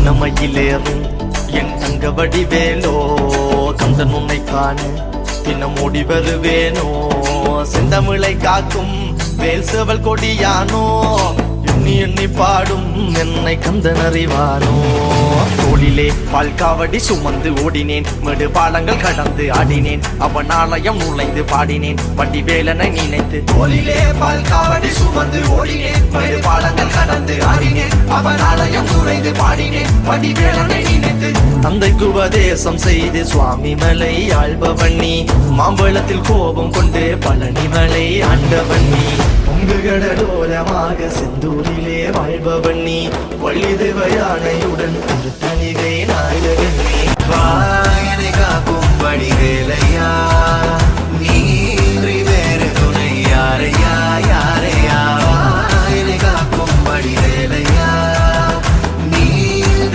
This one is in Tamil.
சின்னமையிலேறும் என் தங்க வடிவேலோ கந்தன் உன்னை காண தினம் ஓடி வருவேனோ செந்தமிழை காக்கும் வேல் சேவல் கொடியானோ எண்ணி எண்ணி பாடும் என்னை கந்தன் அறிவானோ தோளிலே பால் காவடி சுமந்து ஓடினேன் மேடு பாலங்கள் கடந்து ஆடினேன் அவன் ஆலயம் நுழைந்து பாடினேன் வடிவேலனை நினைத்து தோளிலே பால் காவடி சுமந்து ஓடினேன் மேடு பாலங்கள் கடந்து ஆடினேன் அவன் ஆலயம் நுழைந்து பாடினேன் வடிவேலனை நினைத்து தந்தைக்கு உபதேசம் செய்து சுவாமி மலை ஆள்பவன் நீ மாம்பழத்தில் கோபம் கொண்டு பழனி மலை ஆண்டவன் நீ பொங்கு கடலோரமாக செந்தூரிலே வாழ்பவன் நீ வள்ளி தேவயானையுடன் ஒரு தனிகை நாயகன் நீ வாயனை காக்கும் வடிவே